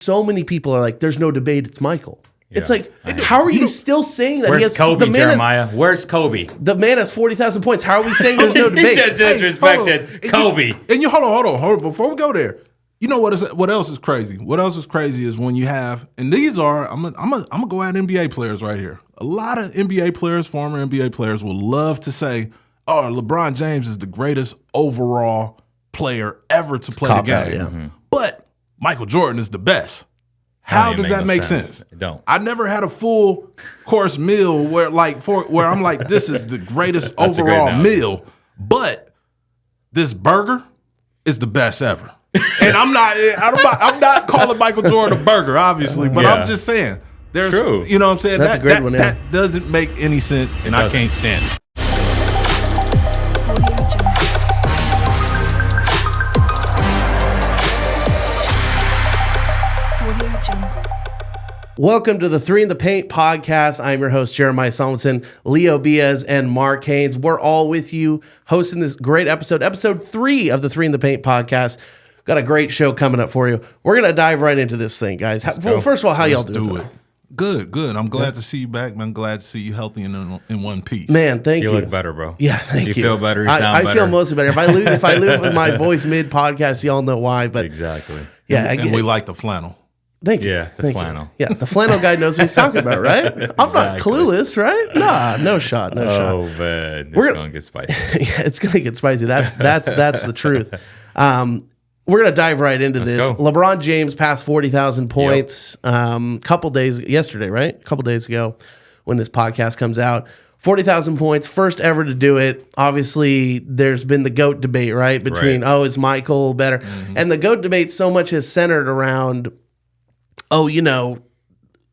so many people are like, there's no debate, it's Michael. Yeah, it's like, how are you still saying that? Where's Kobe, Jeremiah? Where's Kobe? The man has 40,000 points. How are we saying there's no debate? He just disrespected Kobe. And you hold on. Before we go there, you know what else is crazy? What else is crazy is when you have, and these are, I'm gonna go at NBA players right here. A lot of NBA players, former NBA players, will love to say, "Oh, LeBron James is the greatest overall player ever to play the game." But Michael Jordan is the best. How does that make sense? It don't. I never had a full course meal where I'm like, this is the greatest overall meal, but this burger is the best ever. And I'm not calling Michael Jordan a burger, obviously, but I'm just saying there's, true. You know what I'm saying? That's a great one. That doesn't make any sense, and I can't stand it. Welcome to the Three in the Paint podcast. I'm your host, Jeremiah Salmonson, Leo Beas, and Mark Haynes. We're all with you hosting this great episode 3 of the Three in the Paint podcast. Got a great show coming up for you. We're going to dive right into this thing, guys. First of all, how y'all doing? Good. I'm glad to see you back, man. I'm glad to see you healthy and in one piece. Man, thank you. You look better, bro. Yeah, thank you. You feel better. You sound better. I feel mostly better. If I lose with my voice mid-podcast, y'all know why. But exactly. Yeah, and we like the flannel. Thank you. Yeah, the flannel. Yeah, the flannel guy knows what he's talking about, right? I'm not clueless, right? Nah, no shot. Oh, man. It's going to get spicy. Yeah, it's going to get spicy. That's the truth. We're going to dive right into this. Go. LeBron James passed 40,000 points yesterday, right? A couple days ago when this podcast comes out. 40,000 points, first ever to do it. Obviously, there's been the GOAT debate, right? Between, is Michael better? Mm-hmm. And the GOAT debate so much is centered around,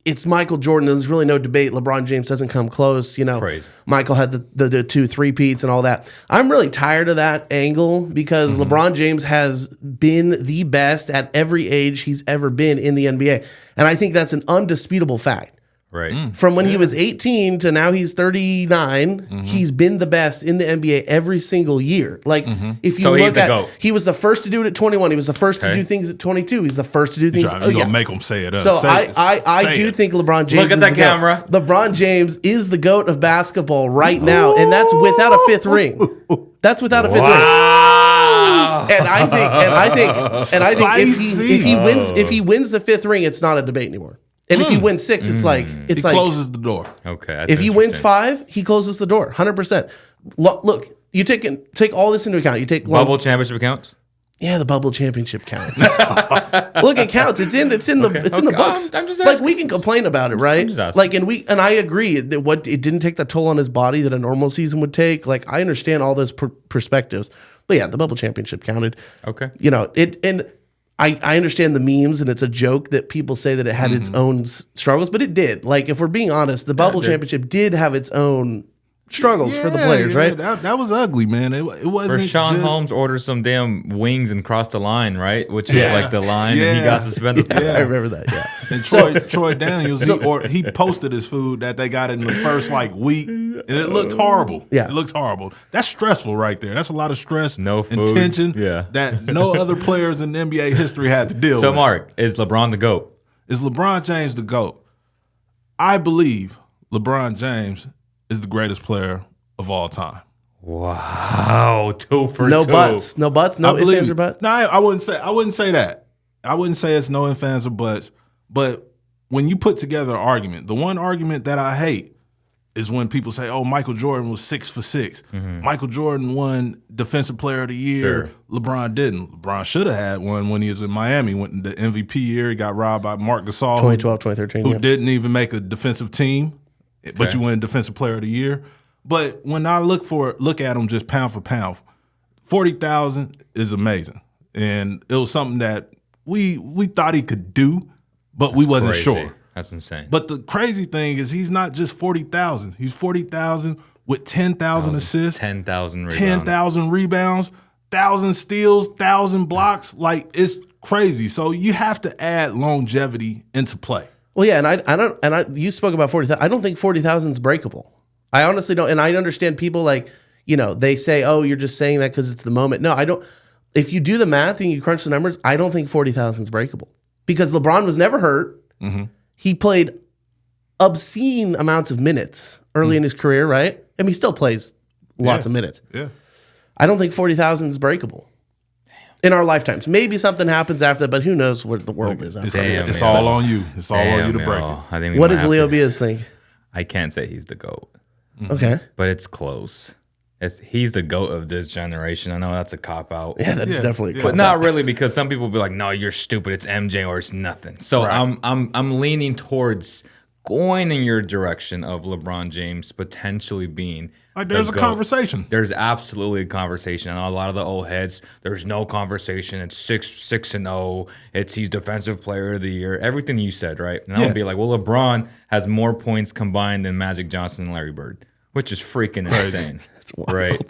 it's Michael Jordan. There's really no debate. LeBron James doesn't come close. Crazy. Michael had the 2 3-peats and all that. I'm really tired of that angle because LeBron James has been the best at every age he's ever been in the NBA. And I think that's an undisputable fact. Right. From when he was 18 to now he's 39, he's been the best in the NBA every single year. If you look at GOAT. He was the first to do it at 21. He was the first to do things at 22. He's the first to do things. You're gonna make him say it. So I do think LeBron James. Look at that camera. LeBron James is the GOAT of basketball right now, and that's without a 5th ring. That's without a 5th ring. And I think if he wins the 5th ring, it's not a debate anymore. And if he wins 6, it's like he closes the door. Okay. If he wins 5, he closes the door 100%. Look, you take all this into account. You take bubble championship counts. Yeah, the bubble championship counts. Look, it counts. It's in the books. I'm just asking. We can complain about it, right? And I agree that it didn't take the toll on his body that a normal season would take. I understand all those perspectives, but yeah, the bubble championship counted. Okay, I understand the memes, and it's a joke that people say that it had its own struggles, but it did. If we're being honest, the bubble championship did have its own struggles for the players, right? That was ugly, man. It wasn't. Rashawn Holmes ordered some damn wings and crossed the line, right? Which is like the line, and he got suspended. Yeah, I remember that. Yeah. And Troy Daniels, he posted his food that they got in the first week, and it looked horrible. Yeah, it looked horrible. That's stressful right there. That's a lot of stress, no food, and tension. Yeah. That no other players in NBA history had to deal with. So, Mark, is LeBron the GOAT? Is LeBron James the GOAT? I believe LeBron James is the greatest player of all time. Wow, 2 for 2. No buts. No ifs, ands, or buts. No, I wouldn't say that. I wouldn't say it's no ifs, ands, or buts. But when you put together an argument, the one argument that I hate is when people say, "Oh, Michael Jordan was 6 for 6. Michael Jordan won Defensive Player of the Year. Sure. LeBron didn't. LeBron should have had one when he was in Miami. Went the MVP year. He got robbed by Mark Gasol, 2012, 2013, who didn't even make a defensive team. But you win Defensive Player of the Year. But when I look at him just pound for pound, 40,000 is amazing, and it was something that we thought he could do, but we wasn't sure. That's insane. But the crazy thing is, he's not just 40,000. He's 40,000 with 10,000 assists, 10,000 rebounds, 1,000 steals, 1,000 blocks. It's crazy. So you have to add longevity into play. Well, yeah, and you spoke about 40,000. I don't think 40,000 is breakable. I honestly don't, and I understand people they say, "Oh, you're just saying that because it's the moment." No, I don't. If you do the math and you crunch the numbers, I don't think 40,000 is breakable. because LeBron was never hurt. He played obscene amounts of minutes early in his career, right? I mean, he still plays lots of minutes. Yeah. I don't think 40,000 is breakable in our lifetimes. Maybe something happens after that, but who knows what the world is after that. It's all on you. It's all on you to break it. I think What does Leo Beas think? I can't say he's the GOAT, Okay. but it's close. He's the GOAT of this generation. I know that's a cop-out. Yeah, that's definitely a But cop-out. not really, because some people be like, no, you're stupid. It's MJ or it's nothing. So I'm leaning towards going in your direction of LeBron James potentially being Like there's a conversation. There's absolutely a conversation. And a lot of the old heads, there's no conversation. It's 6-0. It's he's defensive player of the year. Everything you said, right? And I'll be like, well, LeBron has more points combined than Magic Johnson and Larry Bird, which is freaking insane. That's wild. Right.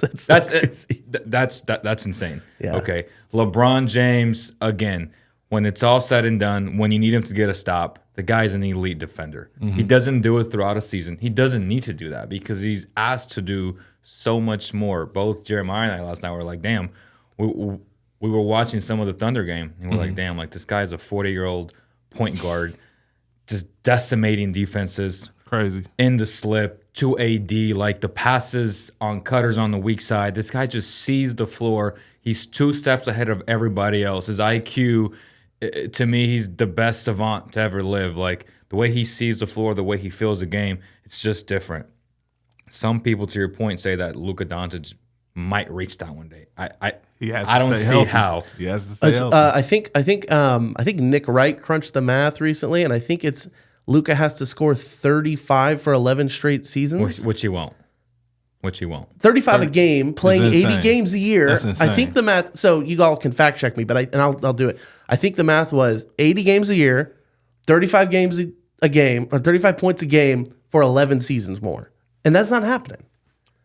That's insane. Yeah. Okay. LeBron James, again, when it's all said and done, when you need him to get a stop, the guy's an elite defender. He doesn't do it throughout a season. He doesn't need to do that because he's asked to do so much more. Both Jeremiah and I last night were like, damn, we were watching some of the Thunder game, and we're like, damn, like this guy's a 40-year-old point guard just decimating defenses. Crazy. In the slip to AD, like the passes on cutters on the weak side. This guy just sees the floor. He's 2 steps ahead of everybody else. His IQ, to me, he's the best savant to ever live. Like the way he sees the floor, the way he feels the game, it's just different. Some people, to your point, say that Luka Doncic might reach that one day. I don't see how. He has to stay healthy. I think Nick Wright crunched the math recently, and I think it's Luka has to score 35 for 11 straight seasons. Which he won't. 35 a game, playing 80 games a year. That's insane. I think the math, so you all can fact check me, but I'll do it. I think the math was 80 games a year, 35 games a game, or 35 points a game for 11 seasons more. And that's not happening.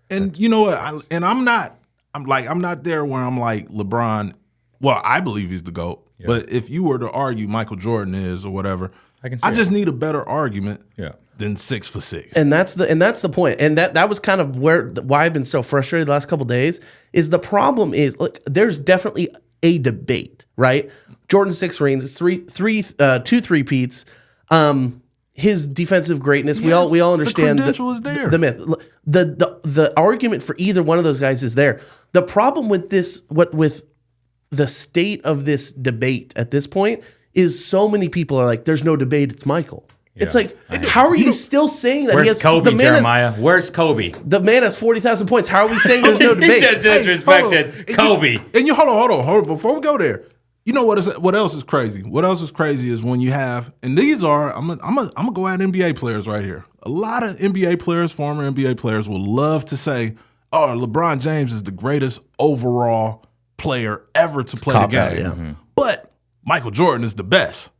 And you know what? I'm not there where I'm like LeBron. Well, I believe he's the GOAT. Yeah. But if you were to argue Michael Jordan is or whatever, I just need a better argument than 6 for 6. And that's the point. And that was kind of why I've been so frustrated the last couple of days. Is the problem is, look, there's definitely a debate, right? Jordan 6 rings, it's 2 3-peats. His defensive greatness, we all understand. The credential is there. The myth, the argument for either one of those guys is there. The problem with this, with the state of this debate at this point, is so many people are like, "There's no debate. It's Michael." Yeah. It's like, how are you still saying that? Where's Kobe, Jeremiah? Where's Kobe? The man has 40,000 points. How are we saying there's no debate? He just disrespected Kobe. And you hold on. Before we go there, you know what else is crazy? What else is crazy is when you have, and these are, I'm gonna go at NBA players right here. A lot of NBA players, former NBA players, will love to say, "Oh, LeBron James is the greatest overall player ever to play the game." But Michael Jordan is the best.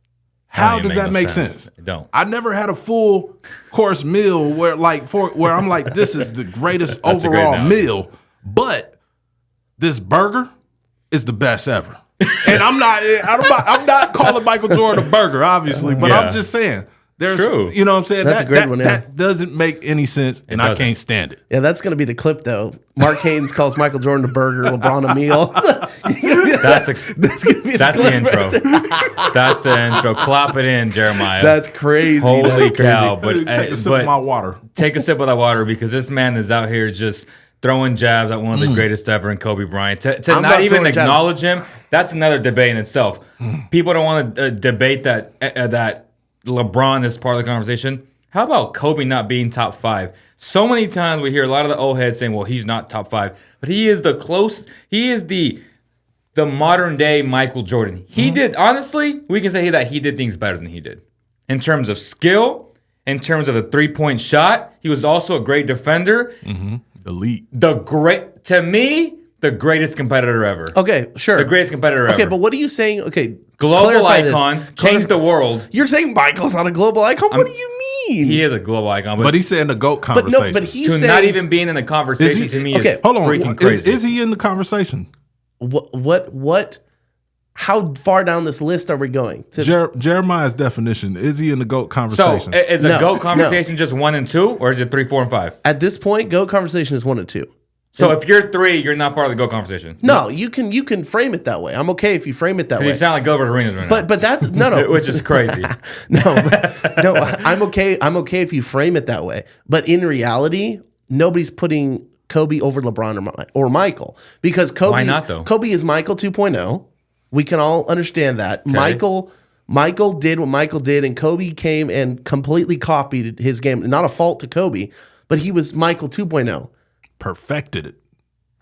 How does that make sense? It don't. I never had a full course meal where I'm like, this is the greatest overall meal, but this burger is the best ever. And I'm not calling Michael Jordan a burger, obviously, but I'm just saying. There's, true. You know what I'm saying? That's a great one. That doesn't make any sense, and I can't stand it. Yeah, that's going to be the clip, though. Mark Haynes calls Michael Jordan a burger, LeBron a meal. That's the intro. That's the intro. Clap it in, Jeremiah. That's crazy. Holy cow! But take a sip of my water. Take a sip of that water, because this man is out here just throwing jabs at one of the greatest ever in Kobe Bryant. To not even acknowledge him, that's another debate in itself. People don't want to debate that LeBron is part of the conversation. How about Kobe not being top 5? So many times we hear a lot of the old heads saying, well, he's not top 5. But he is the modern day Michael Jordan. He did, honestly, we can say that he did things better than he did. In terms of skill, in terms of a 3-point shot, he was also a great defender. Elite. To me, the greatest competitor ever. Okay, sure. The greatest competitor ever. Okay, but what are you saying? Okay, global icon, changed the world. You're saying Michael's not a global icon? What do you mean? He is a global icon. But he's saying the GOAT conversation. But he's to saying, not even being in the conversation to me is hold on, freaking crazy. Is he in the conversation? What? How far down this list are we going? Jeremiah's definition, is he in the GOAT conversation? So is a GOAT conversation just 1 and 2, or is it 3, 4, and 5? At this point, GOAT conversation is 1 and 2. So if you're 3, you're not part of the GOAT conversation. No, you can frame it that way. I'm okay if you frame it that way. You sound like Gilbert Arenas right now. But that's no, which is crazy. no. I'm okay. I'm okay if you frame it that way. But in reality, nobody's putting Kobe over LeBron or Michael because Kobe. Why not though? Kobe is Michael 2.0. We can all understand that. Okay. Michael did what Michael did, and Kobe came and completely copied his game. Not a fault to Kobe, but he was Michael 2.0. Perfected it.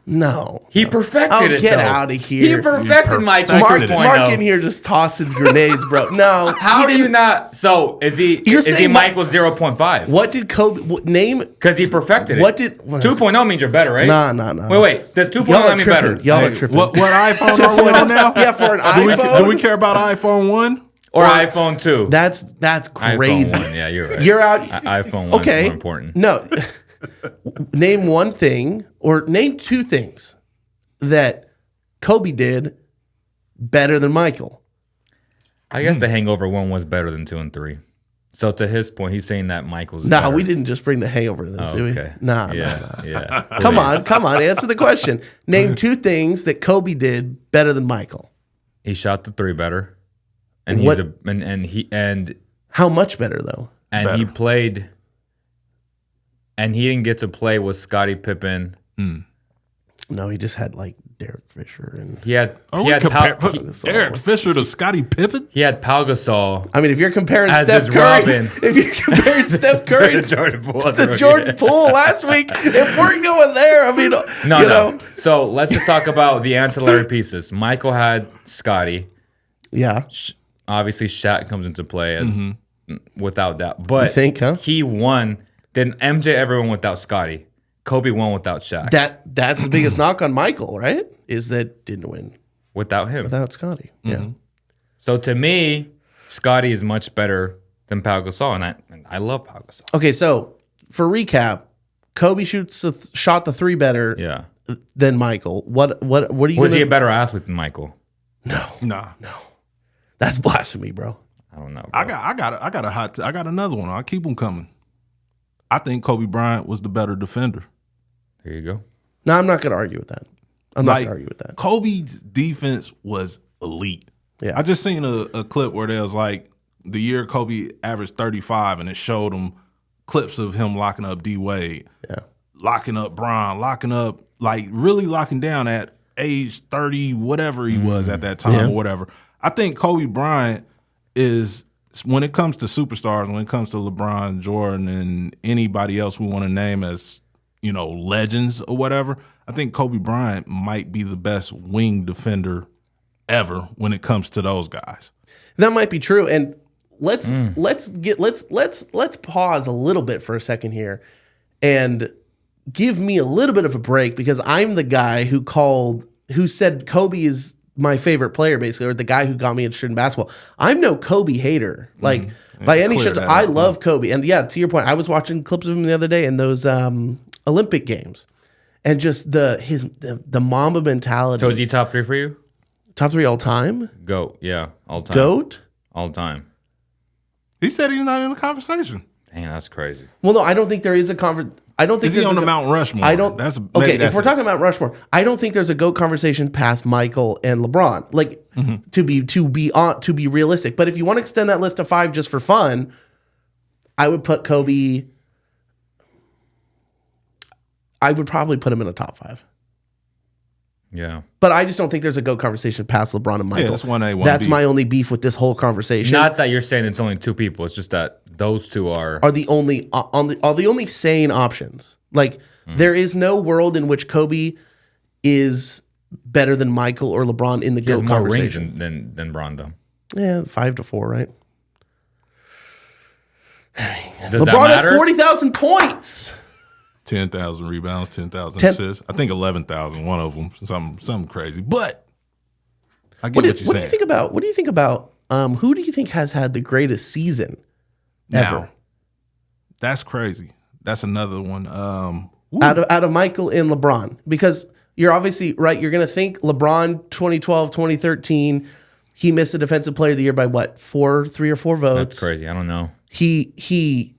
No. He perfected it, Get though. out of here. He perfected Michael perfected it. 2.0. Mark in here just tossing grenades, bro. No. How do you not? So is he saying Michael 0.5? What did Kobe name? Because he perfected it. What did 2.0 means you're better, right? No. Wait. Does 2.0 Y'all are mean better? tripping. Y'all are tripping. What iPhone are we on now? Yeah, for an Do iPhone. we care about iPhone 1? Or iPhone 2? That's crazy. iPhone 1. Yeah, you're right. You're out. iPhone 1 Okay. is more important. No. Name one thing or name two things that Kobe did better than Michael. I guess the Hangover 1 was better than 2 and 3. So to his point, he's saying that Michael's No, better. we didn't just bring the hangover to this, did we? Okay. Nah. Yeah. Come on. Answer the question. Name two things that Kobe did better than Michael. He shot the 3 better. And What- he How much better though? he played, and he didn't get to play with Scottie Pippen. No, he just had like Derek Fisher and He had Derek Fisher to Scottie Pippen? he had Pau Gasol I mean, if you're comparing as Steph his Curry, Robin. if you're comparing Steph Curry Jordan Poole. to Jordan Poole last week, if we're going there, I mean, No. So let's just talk about the ancillary pieces. Michael had Scottie. Yeah. Obviously, Shaq comes into play as without doubt. But You think, huh? he won. Then MJ ever won without Scottie. Kobe won without Shaq. That's the biggest knock on Michael, right? Is that didn't win without him. without Scottie. Yeah. So to me, Scottie is much better than Pau Gasol, and I love Pau Gasol. Okay, so for recap, Kobe shot the 3 better Yeah. than Michael. What are you? Was gonna, he a better athlete than Michael? Nah. That's blasphemy, bro. I don't know. Bro. I got another one. I keep them coming. I think Kobe Bryant was the better defender. There you go. No, I'm not going to argue with that. I'm not going to argue with that. Kobe's defense was elite. Yeah. I just seen a clip where there was like the year Kobe averaged 35, and it showed them clips of him locking up D Wade, locking up Bron, locking up, like really locking down at age 30, whatever he was at that time or whatever. I think Kobe Bryant is, when it comes to superstars, when it comes to LeBron, Jordan, and anybody else we want to name as, legends or whatever, I think Kobe Bryant might be the best wing defender ever when it comes to those guys. That might be true. And let's pause a little bit for a second here and give me a little bit of a break, because I'm the guy who said Kobe is my favorite player, basically, or the guy who got me interested in basketball. I'm no Kobe hater. Like, by any stretch, I love Kobe. And yeah, to your point, I was watching clips of him the other day in those Olympic games, and just the Mamba mentality. So is he top 3 for you? Top 3 all time? GOAT, yeah, all time. GOAT? All time. He said he's not in the conversation. Dang, that's crazy. Well, no, I don't think there is a conversation. I don't think Is he on the Mount Rushmore? I don't. Maybe If we're talking about Rushmore, I don't think there's a GOAT conversation past Michael and LeBron. Like, to be realistic. But if you want to extend that list to 5 just for fun, I would put Kobe. I would probably put him in the top 5. Yeah. But I just don't think there's a GOAT conversation past LeBron and Michael. Yeah, that's 1A, 1B. That's my only beef with this whole conversation. Not that you're saying it's only 2 people. It's just that those 2 are the only sane options. Like, there is no world in which Kobe is better than Michael or LeBron in the he has GOAT more rings conversation. than Bron, though. Yeah, 5-4, right? Does LeBron that has matter? 40,000 points. 10,000 rebounds, 10,000 10 assists. I think 11,000, one of them, something crazy. But I get What what do you're you saying. think about? What do you think about? Who do you think has had the greatest season ever? Now, that's crazy. That's another one. Out of Michael and LeBron, because you're obviously right. You're going to think LeBron 2012, 2013. He missed the Defensive Player of the Year by what? 3 or 4 votes. That's crazy. I don't know. He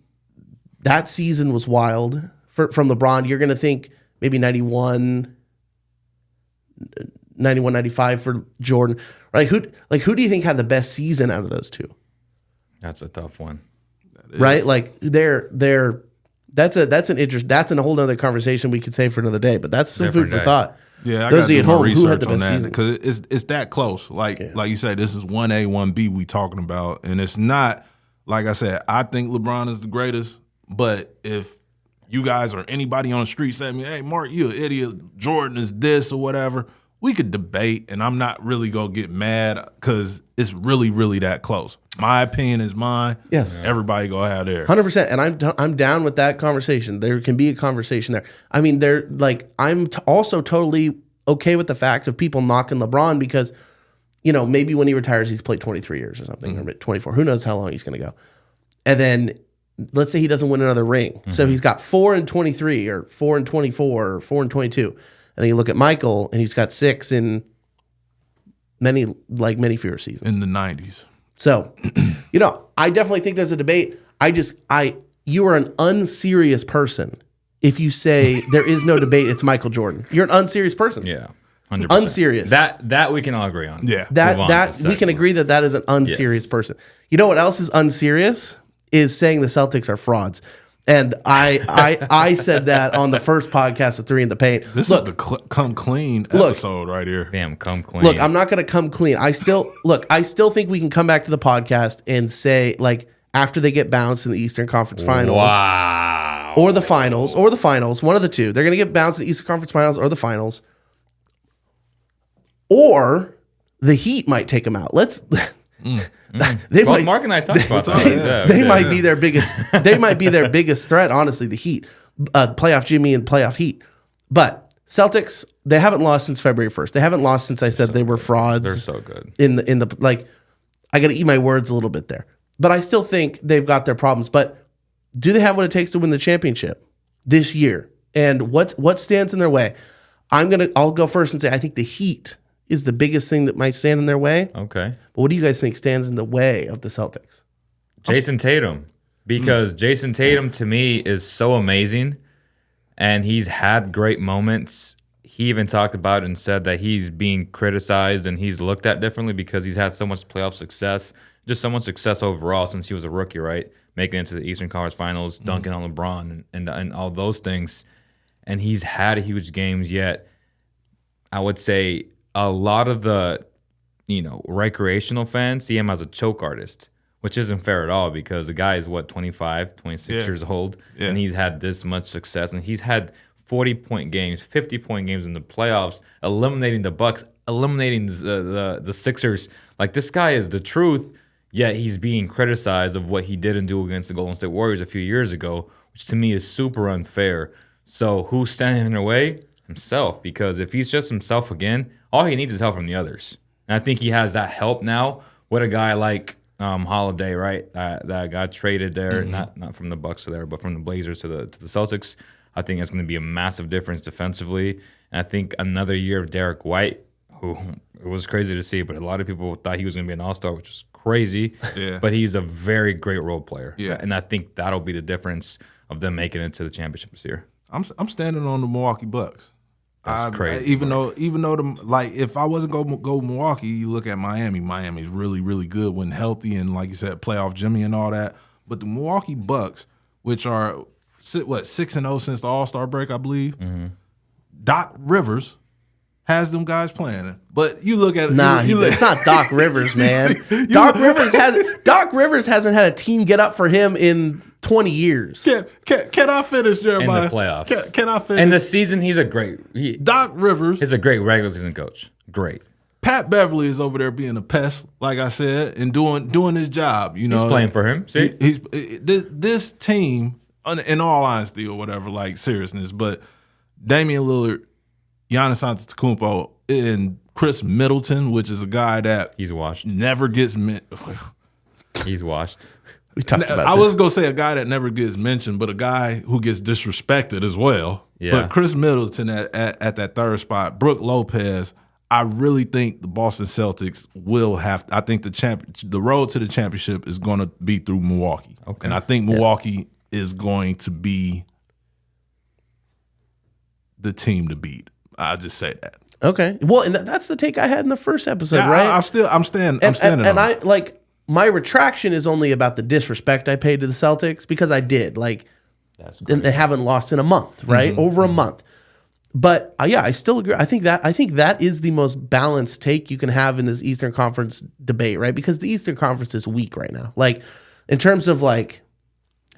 that season was wild from LeBron. You're going to think maybe 91, 95 for Jordan. Right? Who do you think had the best season out of those two? That's a tough one. Right? Like that's a whole other conversation we could save for another day, but that's some Different food for day. thought. Yeah, I Those got to of you do at my home, who had research the on best that season? because it's that close. Like you say, this is 1A, 1B we talking about, and it's not like I said. I think LeBron is the greatest, but if you guys or anybody on the street say to me, "Hey, Mark, you an idiot. Jordan is this or whatever," we could debate, and I'm not really gonna get mad because it's really, really that close. My opinion is mine. Yes. Everybody gonna have theirs. 100%, and I'm down with that conversation. There can be a conversation there. I mean, I'm also totally okay with the fact of people knocking LeBron because, maybe when he retires, he's played 23 years or something, or 24. Who knows how long he's going to go? And then let's say he doesn't win another ring, so he's got 4 and 23, or 4 and 24, or 4 and 22. And then you look at Michael, and he's got 6 in many fewer seasons In the 90s. So, I definitely think there's a debate. You are an unserious person if you say there is no debate. It's Michael Jordan. You're an unserious person. Yeah, 100%. Unserious. That we can all agree on. Yeah. That we can agree that is an unserious person. You know what else is unserious? Is saying the Celtics are frauds. And I said that on the first podcast of 3 in the Paint. This is the come clean episode right here. Damn, come clean. Look, I'm not going to come clean. I still think we can come back to the podcast and say, like, after they get bounced in the Eastern Conference Finals, Wow. or the finals, one of the two. They're going to get bounced in the Eastern Conference Finals or the finals, or the Heat might take them out. Mark and I talked about that. They might be their biggest. They might be their biggest threat. Honestly, the Heat, playoff Jimmy and playoff Heat. But Celtics, they haven't lost since February 1st. They haven't lost since I said they were frauds. They're so good. In the like, I got to eat my words a little bit there. But I still think they've got their problems. But do they have what it takes to win the championship this year? And what stands in their way? I'll go first and say I think the Heat is the biggest thing that might stand in their way. Okay. But what do you guys think stands in the way of the Celtics? Jason Tatum. Because Jason Tatum, to me, is so amazing. And he's had great moments. He even talked about it and said that he's being criticized and he's looked at differently because he's had so much playoff success. Just so much success overall since he was a rookie, right? Making it to the Eastern Conference Finals, dunking on LeBron and all those things. And he's had huge games, yet I would say a lot of the, recreational fans see him as a choke artist, which isn't fair at all because the guy is, 25, 26 years old, and he's had this much success. And he's had 40-point games, 50-point games in the playoffs, eliminating the Bucks, eliminating the Sixers. Like, this guy is the truth, yet he's being criticized of what he didn't do against the Golden State Warriors a few years ago, which to me is super unfair. So who's standing in their way? Himself, because if he's just himself again, all he needs is help from the others. And I think he has that help now with a guy like Holiday, right? That got traded there, not from the Bucks there, but from the Blazers to the Celtics. I think it's going to be a massive difference defensively. And I think another year of Derek White, who it was crazy to see, but a lot of people thought he was going to be an all-star, which was crazy. Yeah. But he's a very great role player. Yeah. And I think that'll be the difference of them making it to the championship this year. I'm standing on the Milwaukee Bucks. That's crazy. Even though if I wasn't go Milwaukee, you look at Miami. Miami's really, really good when healthy and, like you said, playoff Jimmy and all that. But the Milwaukee Bucks, which are 6-0 since the All-Star break, I believe. Mm-hmm. Doc Rivers has them guys playing. But you look at it. It's not Doc Rivers, man. Doc Rivers hasn't had a team get up for him in 20 years. Can I finish, Jeremiah? In the playoffs. Can I finish? In the season, he's a great. Doc Rivers. He's a great regular season coach. Great. Pat Beverly is over there being a pest, like I said, and doing his job. He's playing for him. See? This team, in all honesty or whatever, like seriousness, but Damian Lillard, Giannis Antetokounmpo, and Chris Middleton, which is a guy that he's washed. Never gets He's washed. We talked about I was going to say a guy that never gets mentioned, but a guy who gets disrespected as well. Yeah. But Chris Middleton at that third spot, Brook Lopez, I really think the Boston Celtics will have – I think the road to the championship is going to be through Milwaukee. Okay. And I think Milwaukee is going to be the team to beat. I'll just say that. Okay. Well, and that's the take I had in the first episode, Yeah, right? I'm standing and on I it. like my retraction is only about the disrespect I paid to the Celtics because I did and they haven't lost in a month, right? Over a month. But yeah, I still agree. I think that is the most balanced take you can have in this Eastern Conference debate, right? Because the Eastern Conference is weak right now. Like in terms of like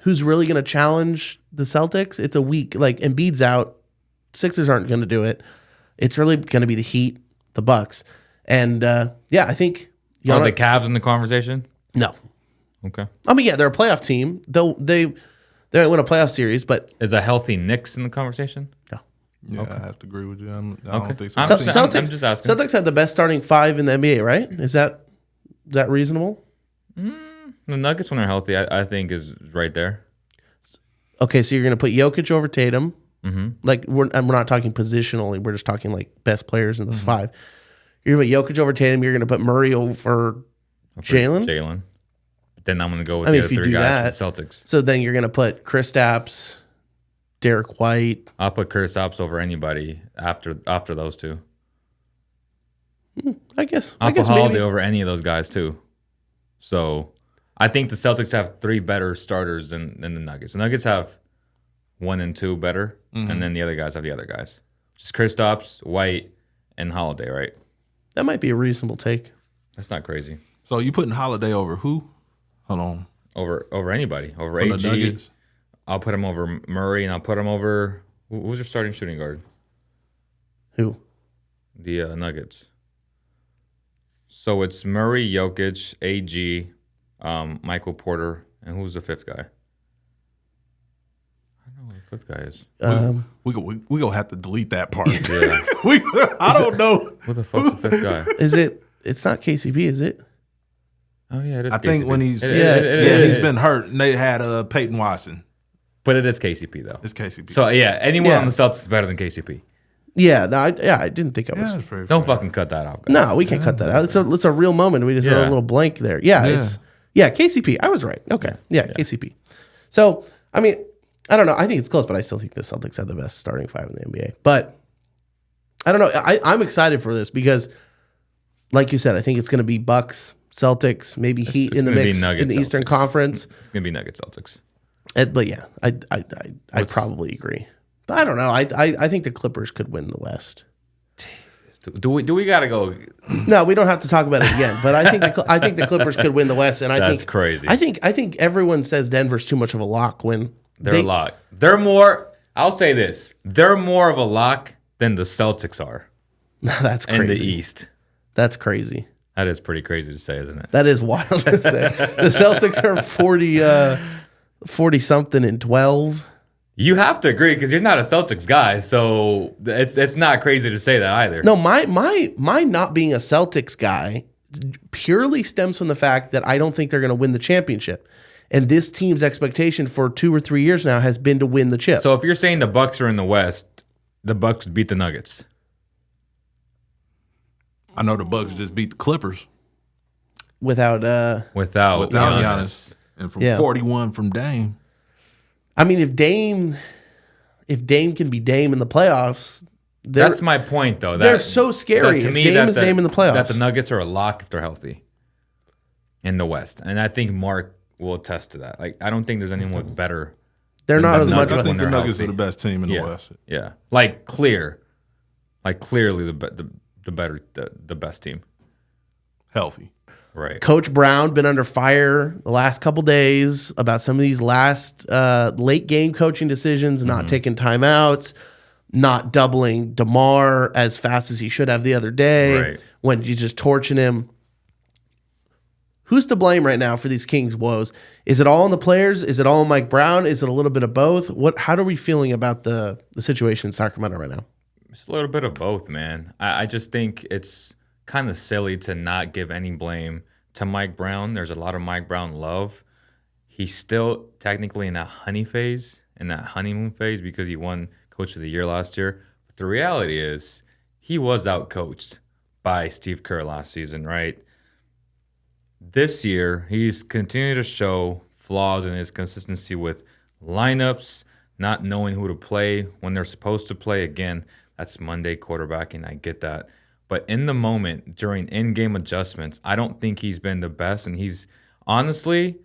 who's really going to challenge the Celtics, it's a weak. Like Embiid's out, Sixers aren't going to do it. It's really going to be the Heat, the Bucks, and I think. Are the Cavs in the conversation? No. Okay. I mean, yeah, they're a playoff team. They don't win a playoff series, but Is a healthy Knicks in the conversation? no. Yeah, I have to agree with you. I don't think so. I'm just asking. Celtics had the best starting five in the NBA, right? Is that reasonable? The Nuggets, when they're healthy, I think is right there. Okay, so you're going to put Jokic over Tatum. Mm-hmm. Like we're not talking positionally. We're just talking like best players in those five. You're going to put Jokic over Tatum. You're going to put Murray over Jalen. But then I'm going to go with I mean, the if other you three do guys that, for the Celtics. So then you're going to put Kristaps, Derek White. I'll put Kristaps over anybody after those two. I guess I'll put maybe. Holiday over any of those guys too. So I think the Celtics have three better starters than the Nuggets. The Nuggets have 1 and 2 better, and then the other guys have the other guys. Just Kristaps, White, and Holiday, right? That might be a reasonable take. That's not crazy. So you putting Holiday over who? Hold on. Over anybody. Over From AG. the Nuggets? I'll put him over Murray, and I'll put him over who's your starting shooting guard? Who? The Nuggets. So it's Murray, Jokic, AG, Michael Porter, and who's the fifth guy? I don't know who the fifth guy is. We gonna have to delete that part. Yeah. I don't know. Who the fuck's the fifth guy? Is it? It's not KCP, is it? Oh yeah, it is. I think KCP. when he's It he's is. been hurt, and they had Peyton Watson. But it is KCP though. It's KCP. So yeah, anyone Yeah. on the Celtics is better than KCP. Yeah, no, I didn't think I was. yeah, it's pretty Don't fair. fucking cut that off, guys. No, we can't cut that out. It's a real moment. We just had a Yeah. little blank there. Yeah, it's KCP. I was right. Okay. Yeah, KCP. So, I mean, I don't know. I think it's close, but I still think the Celtics have the best starting five in the NBA. But I don't know. I'm excited for this because, like you said, I think it's going to be Bucks, Celtics, maybe Heat it's in the gonna be mix Nuggets, in the Eastern Celtics. Conference. It's gonna be Nuggets Celtics. But yeah, I probably agree. But I don't know. I think the Clippers could win the West. Do we gotta go? No, we don't have to talk about it again. But I think the Clippers could win the West, and That's crazy. I think everyone says Denver's too much of a lock when They're a lock. They're more. I'll say this: they're more of a lock than the Celtics are That's in crazy. the East. That's crazy. That is pretty crazy to say, isn't it? That is wild to say. The Celtics are 40 something and 12. You have to agree because you're not a Celtics guy, so it's not crazy to say that either. No, my not being a Celtics guy purely stems from the fact that I don't think they're going to win the championship. And this team's expectation for 2 or 3 years now has been to win the chip. So if you're saying the Bucks are in the West, the Bucks would beat the Nuggets. I know the Bucks just beat the Clippers without Without Giannis, and from 41 from Dame. I mean, if Dame can be Dame in the playoffs, that's my point, though. They're so scary. If Dame is Dame in the playoffs, that the Nuggets are a lock if they're healthy in the West, and I think Mark will attest to that. Like, I don't think there's anyone better. They're not as much. I think the they're Nuggets healthy. are the best team in the West. Yeah, clearly the best team. Healthy. Right. Coach Brown been under fire the last couple days about some of these last late game coaching decisions, not taking timeouts, not doubling DeMar as fast as he should have the other day when you just torching him. Who's to blame right now for these Kings woes? Is it all on the players? Is it all on Mike Brown? Is it a little bit of both? How are we feeling about the situation in Sacramento right now? It's a little bit of both, man. I just think it's kind of silly to not give any blame to Mike Brown. There's a lot of Mike Brown love. He's still technically in that honeymoon phase because he won Coach of the Year last year. But the reality is he was outcoached by Steve Kerr last season, right? This year, he's continued to show flaws in his consistency with lineups, not knowing who to play when they're supposed to play. Again, that's Monday quarterbacking. I get that. But in the moment, during in-game adjustments, I don't think he's been the best, and he's honestly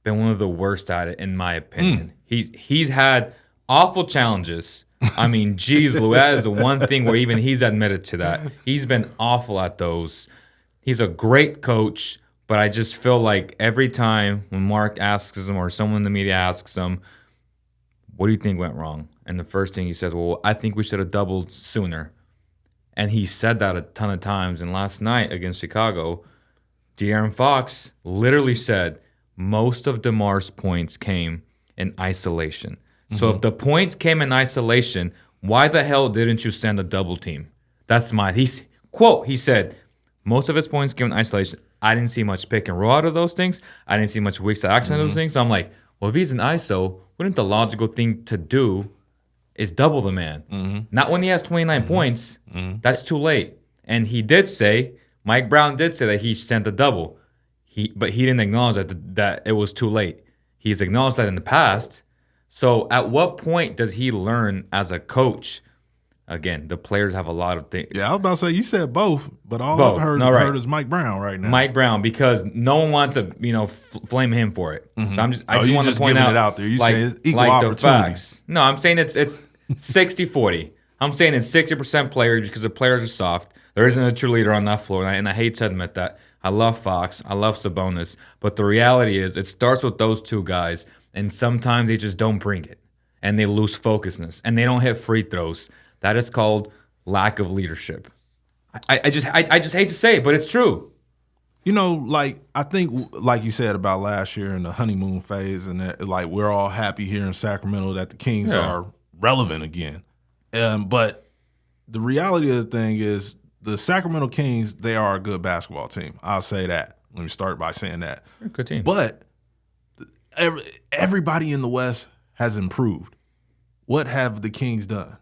been one of the worst at it, in my opinion. He's had awful challenges. I mean, geez, Lou, that is the one thing where even he's admitted to that. He's been awful at those. He's a great coach, but I just feel like every time when Mark asks him or someone in the media asks him, what do you think went wrong? And the first thing he says, well, I think we should have doubled sooner. And he said that a ton of times. And last night against Chicago, De'Aaron Fox literally said most of DeMar's points came in isolation. So if the points came in isolation, why the hell didn't you send a double team? That's he said, most of his points came in isolation. I didn't see much pick and roll out of those things. I didn't see much weak side action out of those things. So I'm like, well, if he's an ISO, wouldn't the logical thing to do is double the man? Not when he has 29 points. That's too late. And he did say, Mike Brown did say that he sent the double. But he didn't acknowledge that it was too late. He's acknowledged that in the past. So at what point does he learn as a coach? Again, the players have a lot of things. Yeah, I was about to say, you said both, but all I've heard is Mike Brown right now. Mike Brown, because no one wants to, flame him for it. So I just want to point giving it out there. You say it's equal opportunity. No, I'm saying it's 60-40. I'm saying it's 60% players because the players are soft. There isn't a true leader on that floor, and I hate to admit that. I love Fox. I love Sabonis. But the reality is it starts with those two guys, and sometimes they just don't bring it, and they lose focusness, and they don't hit free throws. That is called lack of leadership. I just hate to say it, but it's true. I think, like you said about last year in the honeymoon phase, and that, like, we're all happy here in Sacramento that the Kings are relevant again. But the reality of the thing is the Sacramento Kings, they are a good basketball team. I'll say that. Let me start by saying that. They're a good team. But everybody in the West has improved. What have the Kings done?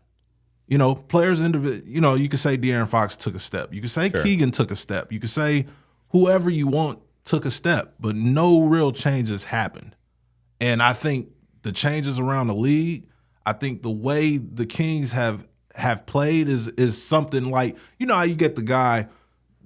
Players, you could say De'Aaron Fox took a step. You could say Keegan took a step. You could say whoever you want took a step, but no real changes happened. And I think the changes around the league, I think the way the Kings have played is something like, how you get the guy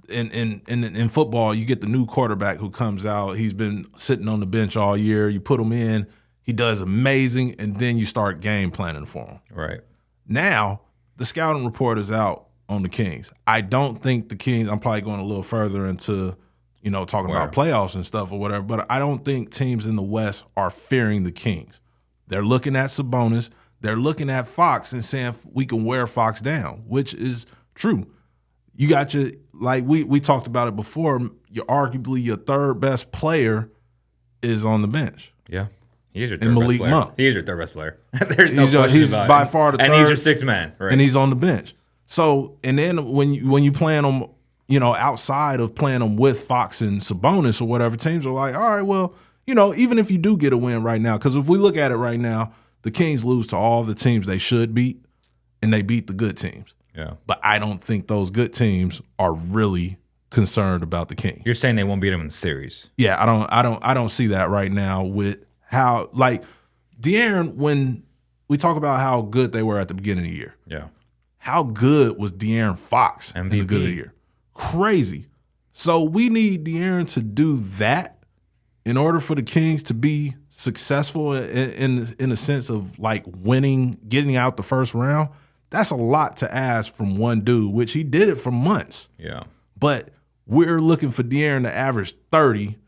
in football, you get the new quarterback who comes out, he's been sitting on the bench all year, you put him in, he does amazing, and then you start game planning for him. Right. Now, the scouting report is out on the Kings. I don't think the Kings, I'm probably going a little further into, talking about playoffs and stuff or whatever, but I don't think teams in the West are fearing the Kings. They're looking at Sabonis. They're looking at Fox and saying we can wear Fox down, which is true. You got we talked about it before, arguably your third best player is on the bench. Yeah. He is your third Malik best player. Monk. He is your third best player. There's no question he's about it. by far the third. And he's your sixth man. Right. And he's on the bench. So, and then when you playing them, outside of playing them with Fox and Sabonis or whatever, teams are like, all right, well, even if you do get a win right now, because if we look at it right now, the Kings lose to all the teams they should beat, and they beat the good teams. Yeah. But I don't think those good teams are really concerned about the Kings. You're saying they won't beat them in the series? Yeah, I don't see that right now with how De'Aaron, when we talk about how good they were at the beginning of the year. Yeah. How good was De'Aaron Fox MVP. in the beginning of the year? Crazy. So we need De'Aaron to do that in order for the Kings to be successful in the sense of winning, getting out the first round. That's a lot to ask from one dude, which he did it for months. Yeah. But we're looking for De'Aaron to average 30.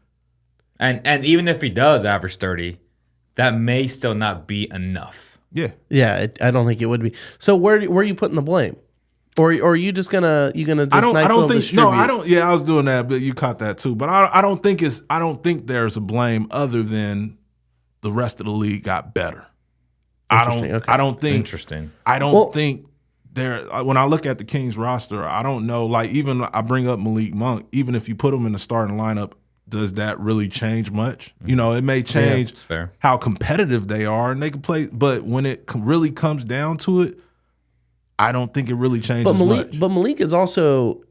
And even if he does average 30, that may still not be enough. Yeah. Yeah, I don't think it would be. So where are you putting the blame? Or are you just gonna just I don't think distribute? no, I don't. Yeah, I was doing that, but you caught that too. But I don't think there's a blame other than the rest of the league got better. I don't think. Interesting. I don't think there. When I look at the Kings roster, I don't know. Even I bring up Malik Monk. Even if you put him in the starting lineup, does that really change much? It may change how competitive they are, and they can play. But when it really comes down to it, I don't think it really changes much. But Malik is also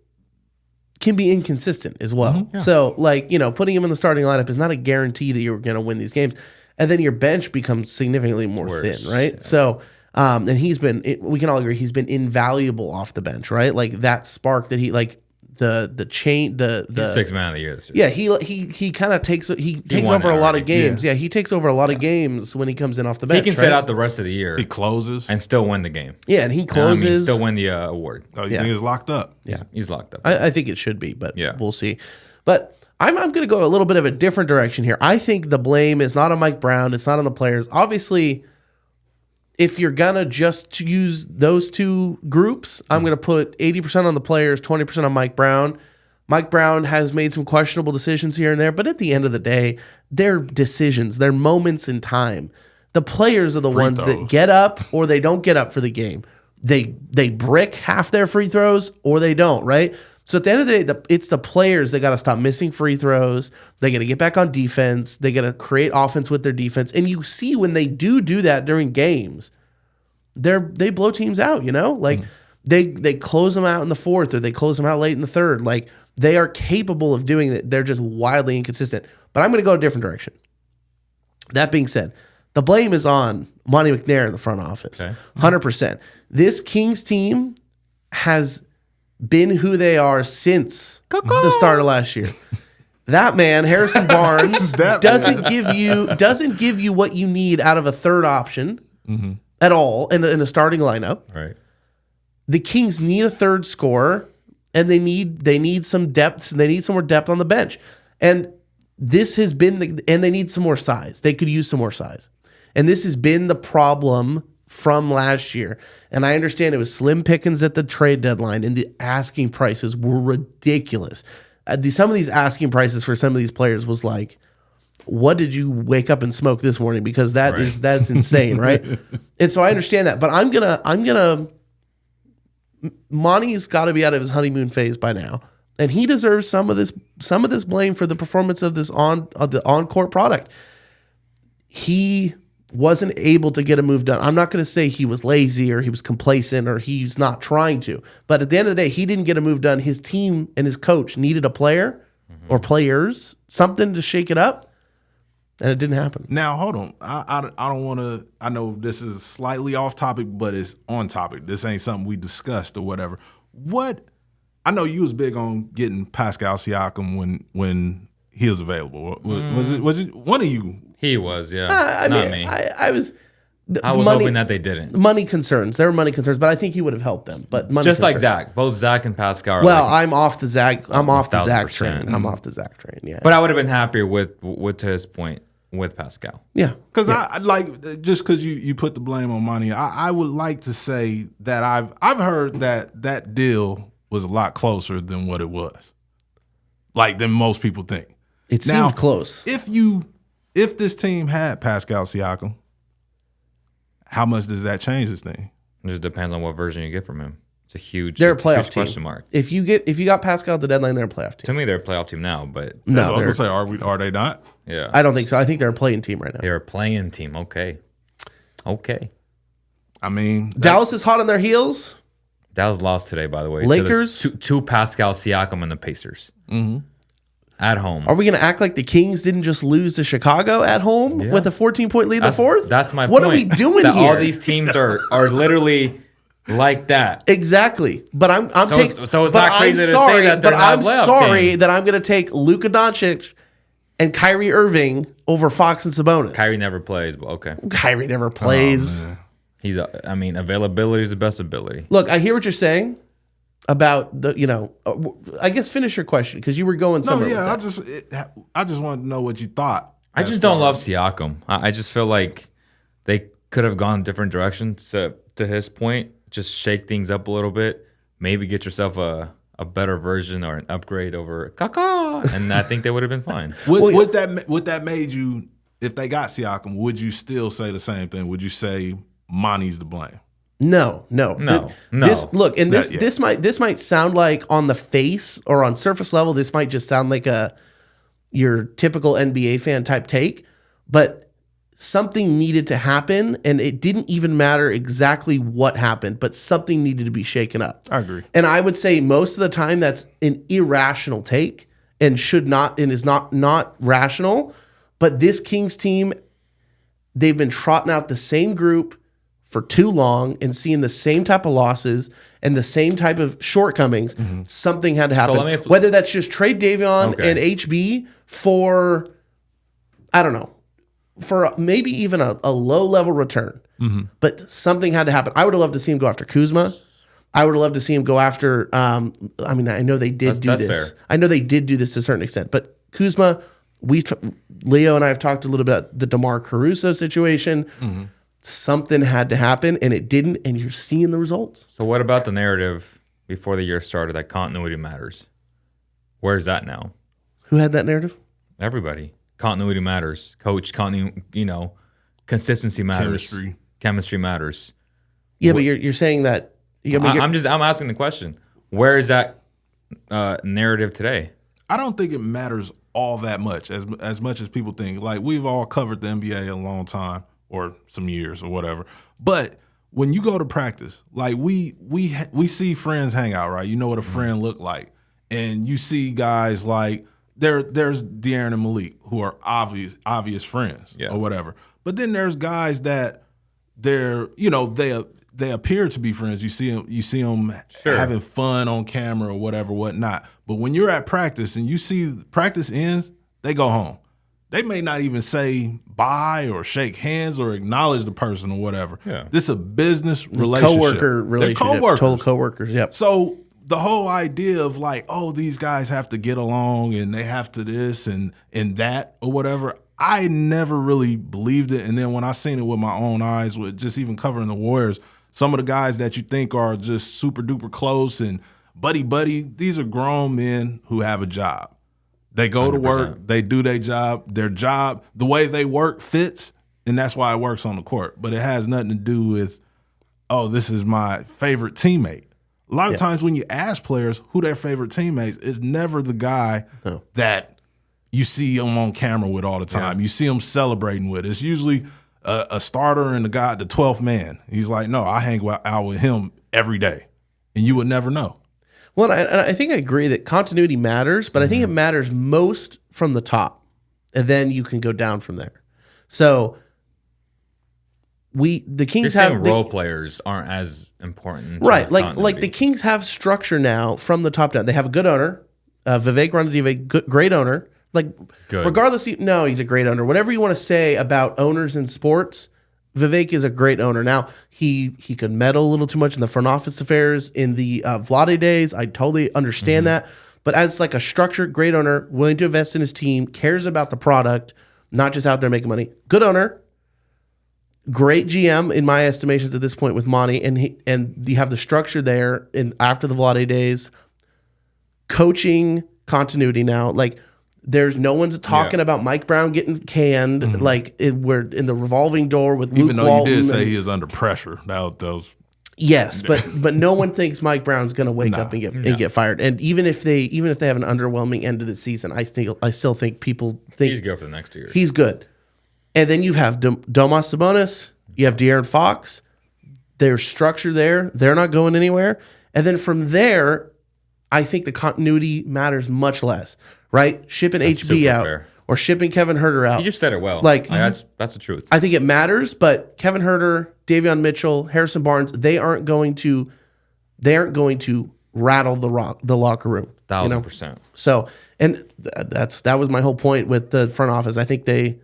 can be inconsistent as well. Mm-hmm. So putting him in the starting lineup is not a guarantee that you're going to win these games. and then your bench becomes significantly more thin, right? Yeah. So, and we can all agree he's been invaluable off the bench, right? Like that spark that he like. The He's sixth man of the year this year. Yeah, he kind of takes over a lot of games. Yeah, he takes over a lot of games when he comes in off the bench. He can sit out the rest of the year. He closes and still win the game. Yeah, and he closes, still win the award. Oh, you think he's locked up? Yeah, he's locked up. I think it should be, but we'll see. But I'm going to go a little bit of a different direction here. I think the blame is not on Mike Brown. It's not on the players. Obviously, if you're going to just use those two groups, I'm going to put 80% on the players, 20% on Mike Brown. Mike Brown has made some questionable decisions here and there, but at the end of the day, they're decisions. They're moments in time. The players are the ones that get up or they don't get up for the game. They brick half their free throws or they don't, right? So at the end of the day, it's the players that got to stop missing free throws. They got to get back on defense. They got to create offense with their defense. And you see when they do that during games, they blow teams out, you know? Like they close them out in the fourth or they close them out late in the third. Like they are capable of doing that. They're just wildly inconsistent. But I'm going to go a different direction. That being said, the blame is on Monty McNair in the front office. Okay. 100%. This Kings team has been who they are since the start of last year. That man, Harrison Barnes, doesn't give you what you need out of a third option at all in a starting lineup. Right. The Kings need a third scorer, and they need some depth. They need some more depth on the bench, and this has been and they need some more size. They could use some more size, and this has been the problem from last year. And I understand it was slim pickings at the trade deadline and the asking prices were ridiculous. Some of these asking prices for some of these players was like, what did you wake up and smoke this morning? Because that's insane, right? And so I understand that, but I'm gonna Monty's got to be out of his honeymoon phase by now. And he deserves some of this blame for the performance of this the on-court product. He wasn't able to get a move done. I'm not going to say he was lazy or he was complacent or he's not trying to. But at the end of the day, he didn't get a move done. His team and his coach needed a player or players, something to shake it up, and it didn't happen. Now, hold on. I don't want to – I know this is slightly off topic, but it's on topic. This ain't something we discussed or whatever. I know you was big on getting Pascal Siakam when he was available. Was it one of you? He was, yeah. Not me. I was hoping that they didn't. Money concerns. There were money concerns, but I think he would have helped them. But money just concerns. Like Zach. Both Zach and Pascal are I'm off the Zach. I'm off the Zach train. I'm off the Zach train, yeah. But I would have been happier with to his point, with Pascal. Yeah. Because I like, just because you put the blame on Monty, I would like to say that I've heard that deal was a lot closer than what it was. Like, than most people think. It seemed close. If this team had Pascal Siakam, how much does that change this thing? It just depends on what version you get from him. It's a huge, they're a playoff team. Question mark. If you got Pascal at the deadline, they're a playoff team. To me, they're a playoff team now, but no, they're say, are they not? Yeah, I don't think so. I think they're a playing team right now. They're a playing team. Okay. I mean, Dallas is hot on their heels. Dallas lost today, by the way. Lakers to Pascal Siakam and the Pacers. At home. Are we going to act like the Kings didn't just lose to Chicago at home with a 14-point lead in the fourth? That's my point. What are we doing here? All these teams are literally like that. Exactly. But I'm taking. So it's not crazy to say that they're not a playoff team. That I'm going to take Luka Doncic and Kyrie Irving over Fox and Sabonis. Kyrie never plays, but okay. Kyrie never plays. Availability is the best ability. Look, I hear what you're saying about the, I guess finish your question because you were going somewhere. No, yeah, I just wanted to know what you thought. I just don't love Siakam. I just feel like they could have gone different directions. To his point, just shake things up a little bit. Maybe get yourself a better version or an upgrade over Kaka, and I think they would have been fine. Would that made you, if they got Siakam, would you still say the same thing? Would you say Monty's to blame? No. This might sound like on the face or on surface level, this might just sound like your typical NBA fan type take, but something needed to happen, and it didn't even matter exactly what happened, but something needed to be shaken up. I agree. And I would say most of the time that's an irrational take and is not rational, but this Kings team they've been trotting out the same group for too long and seeing the same type of losses and the same type of shortcomings. Something had to happen. Whether that's just trade Davion and HB for, I don't know, for maybe even a low-level return. But something had to happen. I would have loved to see him go after Kuzma. I would have loved to see him go after, I know they did do this. Fair. I know they did do this to a certain extent. But Kuzma, Leo and I have talked a little bit about the DeMar Caruso situation. Something had to happen, and it didn't, and you're seeing the results. So what about the narrative before the year started that continuity matters? Where's that now? Who had that narrative? Everybody. Continuity matters. Coach, consistency matters. Chemistry matters. Yeah, but you're saying that. I'm asking the question. Where is that narrative today? I don't think it matters all that much, as much as people think. Like, we've all covered the NBA a long time, or some years or whatever. But when you go to practice, like we see friends hang out, right? You know what a friend look like. And you see guys like there's De'Aaron and Malik, who are obvious friends or whatever. But then there's guys that they appear to be friends. You see them having fun on camera or whatnot. But when you're at practice and you see practice ends, they go home. They may not even say bye or shake hands or acknowledge the person or whatever. Yeah. This is a business relationship. Coworker relationship. They're coworkers. Total coworkers, yep. So the whole idea of like, oh, these guys have to get along and they have to this and that or whatever, I never really believed it. And then when I seen it with my own eyes, with just even covering the Warriors, some of the guys that you think are just super duper close and buddy, these are grown men who have a job. They go 100%. To work, they do their job, the way they work fits, and that's why it works on the court. But it has nothing to do with, oh, this is my favorite teammate. A lot of times when you ask players who their favorite teammates, it's never the guy that you see them on camera with all the time. Yeah. You see them celebrating with. It's usually a starter and the guy, the 12th man. He's like, no, I hang out with him every day, and you would never know. Well, I think I agree that continuity matters, but I think it matters most from the top, and then you can go down from there. So the Kings have role players aren't as important, right? Like the Kings have structure now from the top down. They have a good owner, Vivek Ranadive, great owner. Regardless, he's a great owner. Whatever you want to say about owners in sports, Vivek is a great owner. Now, he could meddle a little too much in the front office affairs in the Vlade days. I totally understand that. But as like a structured, great owner, willing to invest in his team, cares about the product, not just out there making money. Good owner, great GM in my estimations at this point with Monty, and you have the structure there. And after the Vlade days, coaching continuity now, like. There's no one's talking about Mike Brown getting canned. We're in the revolving door with Luke Even though Walton. You did say he is under pressure. That was yes, but no one thinks Mike Brown's going to wake up and get fired. And even if they have an underwhelming end of the season, I still think people think he's good for the next 2 years. He's good. And then you have Domas Sabonis. You have De'Aaron Fox. There's structure there. They're not going anywhere. And then from there, I think the continuity matters much less. Right? Shipping HB out or shipping Kevin Huerter out. You just said it well. That's the truth. I think it matters, but Kevin Huerter, Davion Mitchell, Harrison Barnes, they aren't going to rattle the locker room. 1,000%. So, and that was my whole point with the front office. I think they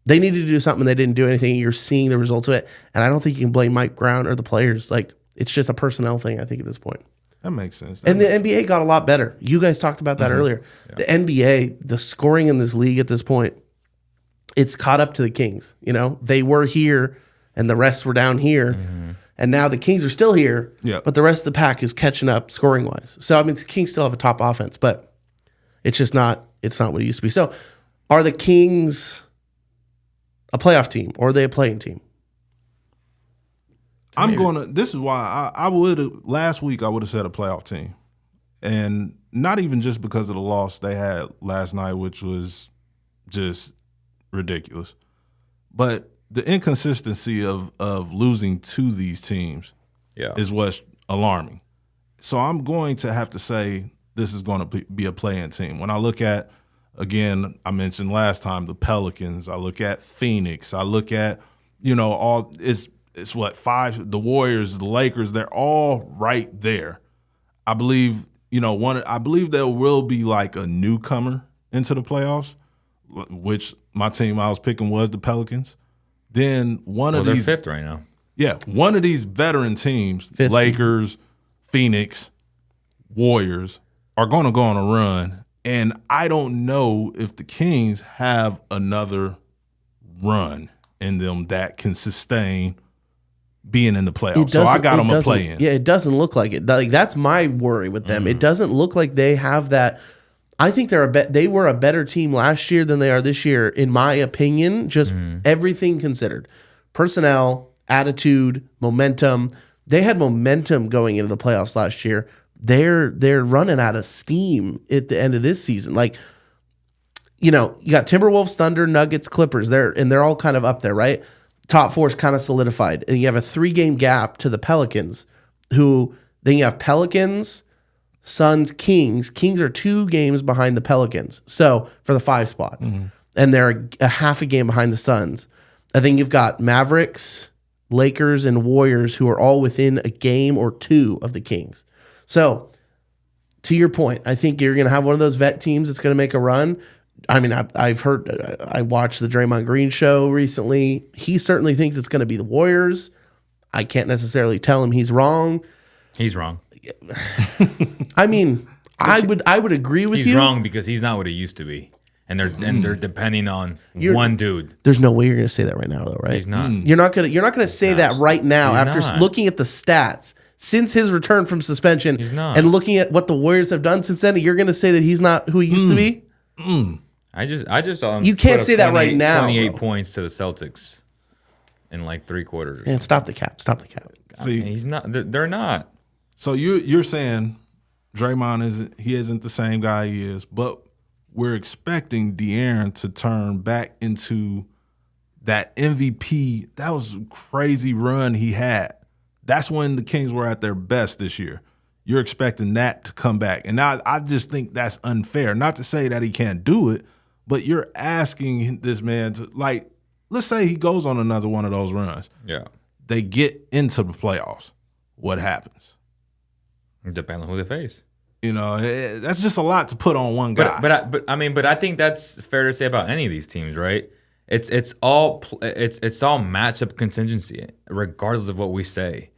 needed to do something. They didn't do anything. You're seeing the results of it, and I don't think you can blame Mike Brown or the players. Like, it's just a personnel thing. I think at this point. That makes sense. And the NBA got a lot better. You guys talked about that earlier. Yeah. The NBA, the scoring in this league at this point, it's caught up to the Kings. They were here and the rest were down here. And now the Kings are still here, but the rest of the pack is catching up scoring-wise. So, the Kings still have a top offense, but it's not what it used to be. So, are the Kings a playoff team or are they a playing team? This is why last week I would have said a playoff team. And not even just because of the loss they had last night, which was just ridiculous. But the inconsistency of losing to these teams is what's alarming. So I'm going to have to say this is going to be a play-in team. When I look at, again, I mentioned last time, the Pelicans, I look at Phoenix, I look at all it's what, 5, the Warriors, the Lakers, they're all right there. I believe, I believe there will be like a newcomer into the playoffs, which my team I was picking was the Pelicans. Then they're fifth right now. Yeah, one of these veteran teams, Fifth. Lakers, Phoenix, Warriors, are going to go on a run. And I don't know if the Kings have another run in them that can sustain being in the playoffs. So I got them a play-in. Yeah, it doesn't look like it. Like, that's my worry with them. It doesn't look like they have that. I think they were a better team last year than they are this year, in my opinion, just everything considered. Personnel, attitude, momentum. They had momentum going into the playoffs last year. They're running out of steam at the end of this season. Like, you got Timberwolves, Thunder, Nuggets, Clippers. They're all kind of up there, right? Top 4 is kind of solidified. And you have a 3-game gap to the Pelicans, then you have Pelicans, Suns, Kings. Kings are 2 games behind the Pelicans. So for the 5 spot. And they're a half a game behind the Suns. I think you've got Mavericks, Lakers, and Warriors who are all within a game or 2 of the Kings. So, to your point, I think you're going to have one of those vet teams that's going to make a run. I mean, I've heard, I watched the Draymond Green show recently. He certainly thinks it's going to be the Warriors. I can't necessarily tell him he's wrong. He's wrong. I mean, I would agree with you. He's wrong because he's not what he used to be. And they're depending on one dude. There's no way you're going to say that right now, though, right? He's not. You're not going to say that right now after looking at the stats. Since his return from suspension and looking at what the Warriors have done since then, you're going to say that he's not who he used to be? I just saw him. You can't say that right now. 28 points to the Celtics in like 3 quarters. And stop the cap. See, he's not. They're not. So you're saying Draymond isn't the same guy he is, but we're expecting De'Aaron to turn back into that MVP. That was a crazy run he had. That's when the Kings were at their best this year. You're expecting that to come back. And now I just think that's unfair. Not to say that he can't do it, but you're asking this man to, like, let's say he goes on another one of those runs. Yeah. They get into the playoffs. What happens? It depends on who they face. That's just a lot to put on one guy. But I think that's fair to say about any of these teams, right? It's all matchup contingency, regardless of what we say.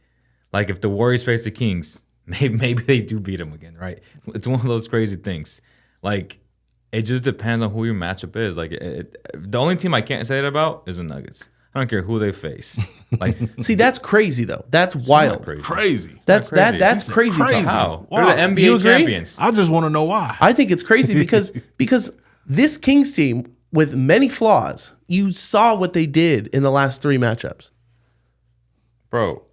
Like, if the Warriors face the Kings, maybe they do beat them again, right? It's one of those crazy things. Like, it just depends on who your matchup is. Like, the only team I can't say that about is the Nuggets. I don't care who they face. Like, see, that's crazy though. That's wild. Crazy. That's crazy. How? Wow. They're the NBA champions. I just want to know why. I think it's crazy because this Kings team, with many flaws, you saw what they did in the last 3 matchups. Bro,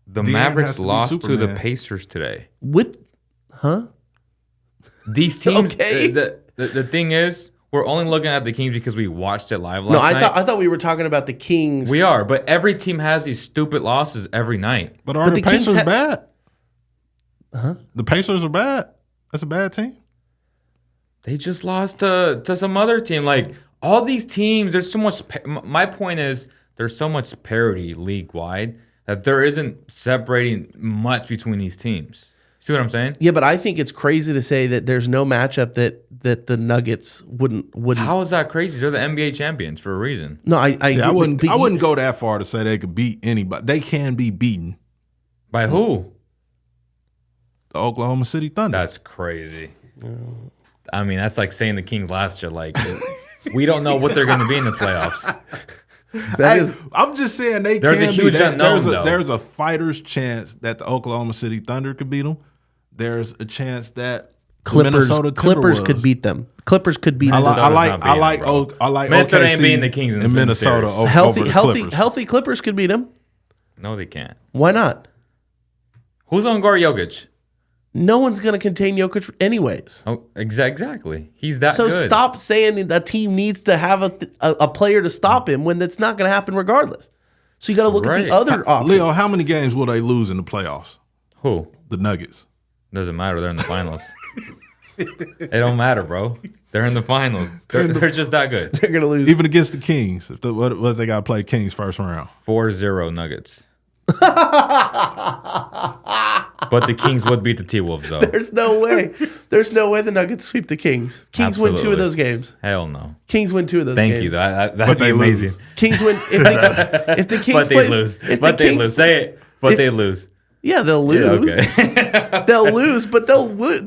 the De'Aaron Mavericks to be lost to the Superman. Pacers today. These teams. Okay. The thing is, we're only looking at the Kings because we watched it live last night. I thought we were talking about the Kings. We are, but every team has these stupid losses every night. But are the Kings Pacers bad? The Pacers are bad. That's a bad team. They just lost to some other team. Like, all these teams, there's so much. My point is, there's so much parity league wide that there isn't separating much between these teams. See what I'm saying? Yeah, but I think it's crazy to say that there's no matchup that the Nuggets wouldn't. How is that crazy? They're the NBA champions for a reason. No, I wouldn't go that far to say they could beat anybody. They can be beaten By who? the Oklahoma City Thunder. That's crazy. I mean, that's like saying the Kings last year. Like, we don't know what they're going to be in the playoffs. I'm just saying they There's can a huge be. unknown, though. There's a fighter's chance that the Oklahoma City Thunder could beat them. There's a chance that Clippers Clippers could beat them. Clippers could beat them. I like Minnesota OKC ain't beating the Kings in Minnesota series. over Healthy the Clippers. healthy Clippers could beat them. No, they can't. Why not? Who's on guard Jokic? No one's going to contain Jokic anyways. Oh, exactly. He's that So good. stop saying a team needs to have a player to stop him when that's not going to happen regardless. So you got to look at the other options. Leo, how many games will they lose in the playoffs? Who? The Nuggets. Doesn't matter. They're in the finals. It don't matter, bro. They're in the finals. They're just that good. They're gonna lose. Even against the Kings. What they got to play Kings first round? 4-0 Nuggets. But the Kings would beat the T-Wolves, though. There's no way. There's no way the Nuggets sweep the Kings. Kings win 2 of those games. Hell no. Kings win 2 of those games. Thank you. That'd be amazing. Kings win if the Kings But they lose. But they lose. Say it. But they lose. Yeah, they'll lose. Yeah, okay. They'll lose, but they'll lose.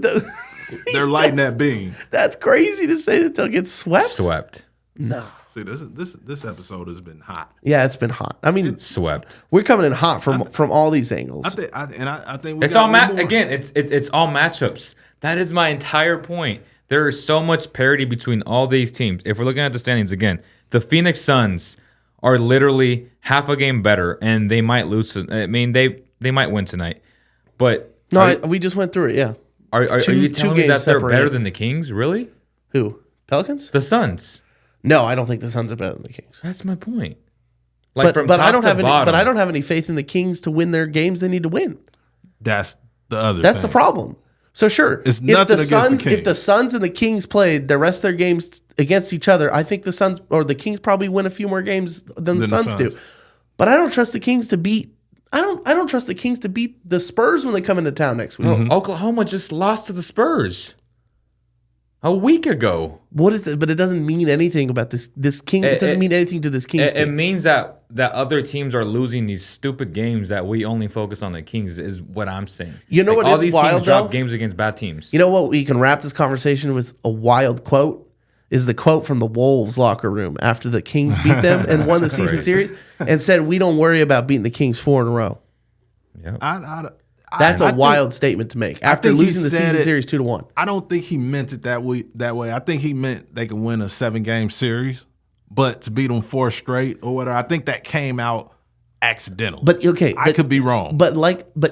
They're lighting that beam. That's crazy to say that they'll get swept. Swept. No. See, this episode has been hot. Yeah, it's been hot. I mean, Swept. we're coming in hot from all these angles. I think we It's got all more. again. It's all matchups. That is my entire point. There is so much parity between all these teams. If we're looking at the standings again, the Phoenix Suns are literally half a game better, and they might lose. I mean, they might win tonight, but No, we just went through it. Yeah. are you telling me games that they're separated. better than the Kings? Really? Who? Pelicans? The Suns. No, I don't think the Suns are better than the Kings. That's my point. Like from But top I don't to have any. bottom. But I don't have any faith in the Kings to win their games they need to win. That's the other. That's the thing. problem. So sure, It's nothing against the Kings. If the Suns and the Kings played the rest of their games against each other, I think the Suns or the Kings probably win a few more games than the Suns do. But I don't trust the Kings to beat. I don't trust the Kings to beat the Spurs when they come into town next week. Oklahoma just lost to the Spurs a week ago. What is it? But it doesn't mean anything about this King. It doesn't mean anything to this Kings It team. means that other teams are losing these stupid games that we only focus on the Kings is what I'm saying. You know what all is these wild, teams drop though? games against bad teams. You know what? We can wrap this conversation with a wild quote. Is the quote from the Wolves locker room after the Kings beat them and won the season series and said, "We don't worry about beating the Kings 4 in a row." Yep. That's a think- wild statement to make after think he losing the said season it- series 2-1. I don't think he meant it that way. I think he meant they could win a 7-game series, but to beat them 4 straight or whatever, I think that came out accidental. But okay, I could be wrong. But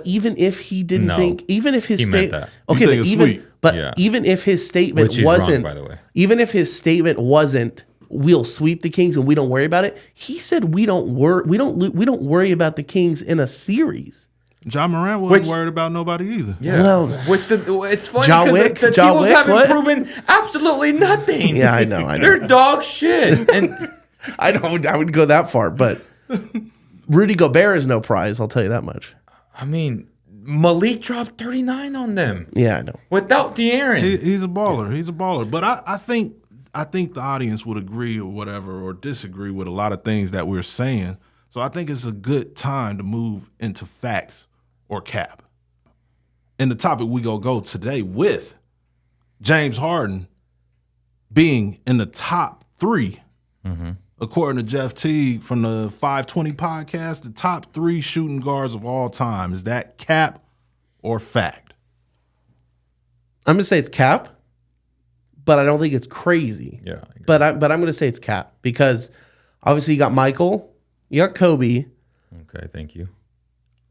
even if he didn't No. think, even if his He meant statement, that. okay, You think but it's even sweet. but Yeah. even if his statement Which he's wrong, wasn't, by the way. even if his statement wasn't, we'll sweep the Kings and we don't worry about it. He said we don't worry about the Kings in a series. John Morant wasn't Which- worried about nobody either. Yeah. Well, it's funny John because Wick? the John T-Wolves Wick? haven't What? proven absolutely nothing. Yeah, I know. They're dog shit. And I would go that far, but Rudy Gobert is no prize. I'll tell you that much. I mean, Malik dropped 39 on them Yeah, I know. without De'Aaron. He's a baller. He's a baller. But I think the audience would agree or whatever or disagree with a lot of things that we're saying. So I think it's a good time to move into facts or cap. And the topic we go today with James Harden being in the top 3, according to Jeff Teague from the 520 podcast, the top 3 shooting guards of all time. Is that cap or fact? I'm gonna say it's cap, but I don't think it's crazy. Yeah, I agree. But I'm gonna say it's cap because obviously you got Michael, you got Kobe. Okay, thank you.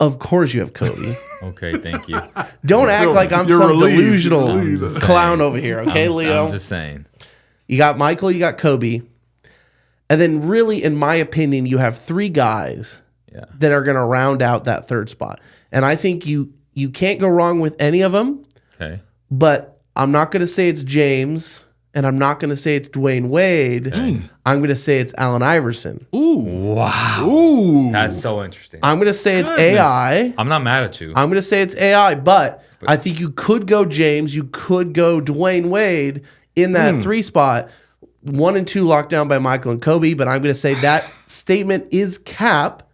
Of course you have Kobe. Okay, thank you. Don't act like I'm you're some relieved. delusional You're relieved. clown over here, okay, Leo? I'm just saying. You got Michael, you got Kobe. And then really, in my opinion, you have 3 guys Yeah. that are going to round out that 3rd spot. And I think you can't go wrong with any of them, Okay. but I'm not going to say it's James, and I'm not going to say it's Dwayne Wade. I'm going to say it's Allen Iverson. Wow. Ooh. That's so interesting. I'm going to say it's Goodness. AI. I'm not mad at you. I'm going to say it's AI, but I think you could go James, you could go Dwayne Wade in that 3 spot. 1 and 2 locked down by Michael and Kobe, but I'm going to say that statement is cap.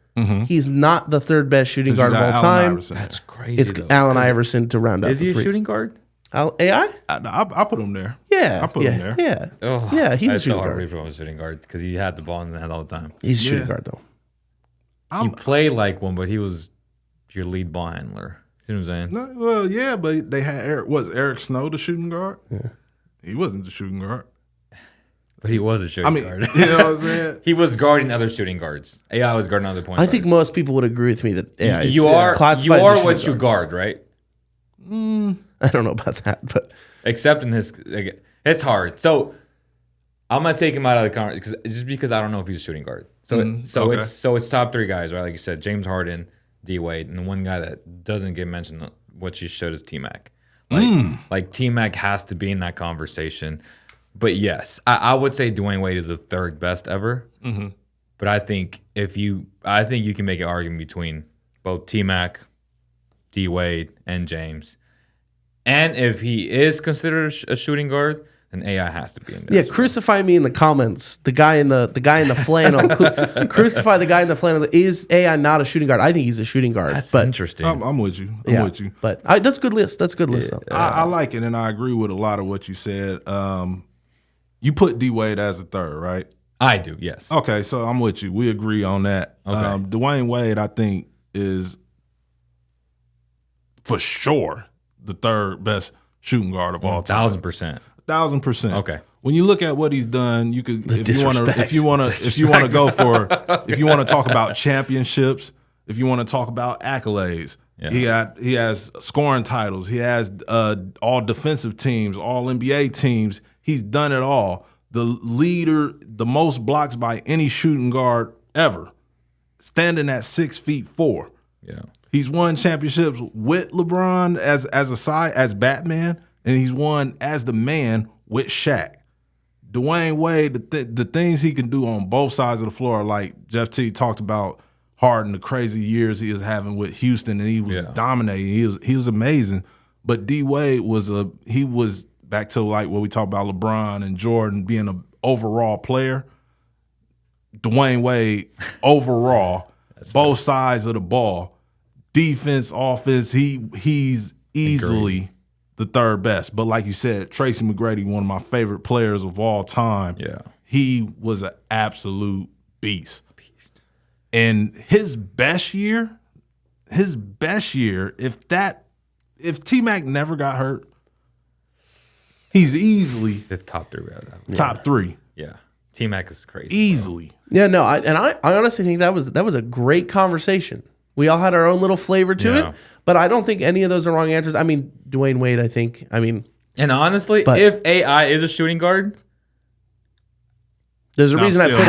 He's not the 3rd best shooting guard of all time. That's crazy. It's though. Allen Iverson to round out Is the he a 3. shooting guard? AI? I put him there. Yeah. I put yeah, him there. Yeah. Oh, Yeah, he's a that's shooting so hard guard. to put him as a shooting guard because he had the ball in his hand all the time. He's a shooting Yeah. guard, though. He played like one, but he was your lead ball handler. See what I'm saying? No, well, yeah, but they had Eric Snow the shooting guard? Yeah. He wasn't the shooting guard. But he was a shooting I mean, guard. you know what I'm saying? He was guarding other shooting guards. AI was guarding other point I guards. think most people would agree with me that AI is you are classified as a what shooting you guard, right? I don't know about that, but Except in his, it's hard. So I'm gonna take him out of the conversation because I don't know if he's a shooting guard. So okay. it's top 3 guys, right? Like you said, James Harden, D Wade, and one guy that doesn't get mentioned, what you showed is T Mac. Like T-Mac has to be in that conversation. But yes, I would say Dwayne Wade is the third best ever. Mm-hmm. But I think you can make an argument between both T-Mac, D-Wade, and James. And if he is considered a shooting guard, then AI has to be in there. Yeah, crucify me in the comments. The guy in the flannel. Crucify the guy in the flannel. Is AI not a shooting guard? I think he's a shooting guard. That's but interesting. I'm with you. I'm with you. But that's a good list. That's a good list. I like it, and I agree with a lot of what you said. You put D-Wade as a third, right? I do, yes. Okay, so I'm with you. We agree on that. Okay. Dwayne Wade, I think, is for sure the third best shooting guard of all time. 1,000%. 1,000%. Okay. When you look at what he's done, you could if you want to talk about championships, if you want to talk about accolades, he has scoring titles, he has all defensive teams, all NBA teams. He's done it all. The leader, the most blocks by any shooting guard ever, standing at 6'4". Yeah. He's won championships with LeBron as Batman, and he's won as the man with Shaq. Dwayne Wade, the things he can do on both sides of the floor, like Jeff T talked about Harden, the crazy years he is having with Houston, and he was dominating. He was amazing. But D Wade was back to like what we talked about LeBron and Jordan being an overall player. Dwayne Wade overall, both sides of the ball, defense, offense, he's easily the third best. But like you said, Tracy McGrady, one of my favorite players of all time. Yeah. He was an absolute beast. And his best year, if T-Mac never got hurt, he's easily the top three. Top three. Yeah. T-Mac is crazy. Easily. Bro. Yeah, no, I honestly think that was a great conversation. We all had our own little flavor to it, but I don't think any of those are wrong answers. I mean, Dwayne Wade, and honestly, if AI is a shooting guard, there's a reason I put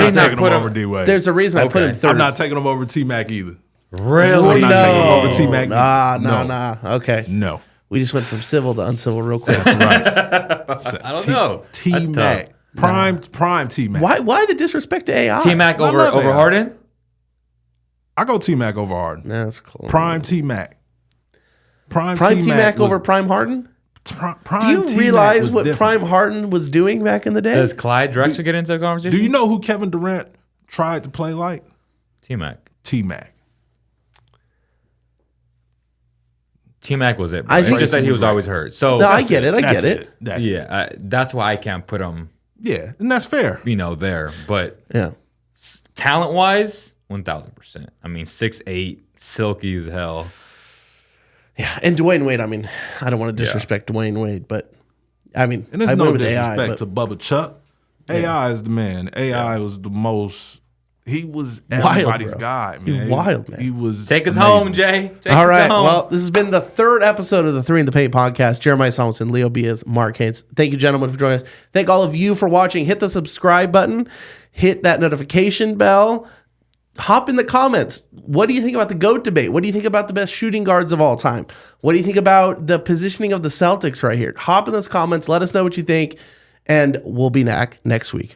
him over D-Wade. There's a reason I put him third. I'm not taking him over T-Mac either. Really? I'm not taking him over T-Mac. Nah. Okay. No. We just went from civil to uncivil real quick. That's right. I don't know. T-Mac. Prime T-Mac. Why the disrespect to AI? T-Mac over Harden? I go T-Mac over Harden. That's close. Prime T-Mac. Prime T-Mac over Prime Harden? Do you realize what Prime Harden was doing back in the day? Does Clyde Drexler get into a conversation? Do you know who Kevin Durant tried to play like? T-Mac. T-Mac. T-Mac was it. It's just that he was always hurt. So no, I get it. That's why I can't put him. Yeah, and that's fair. There. But talent-wise, 1,000%. I mean, 6'8", silky as hell. Yeah, and Dwayne Wade, I don't want to disrespect Dwayne Wade, but and there's no disrespect to Bubba Chuck. AI is the man. AI was the most. He was everybody's guy, man. He's wild, man. He was. Take us home, Jay. All right. Well, this has been the third episode of the 3 in the Paint podcast. Jeremiah Salmonson, Leo Beas, Mark Haynes. Thank you, gentlemen, for joining us. Thank all of you for watching. Hit the subscribe button. Hit that notification bell. Hop in the comments. What do you think about the GOAT debate? What do you think about the best shooting guards of all time? What do you think about the positioning of the Celtics right here? Hop in those comments. Let us know what you think, and we'll be back next week.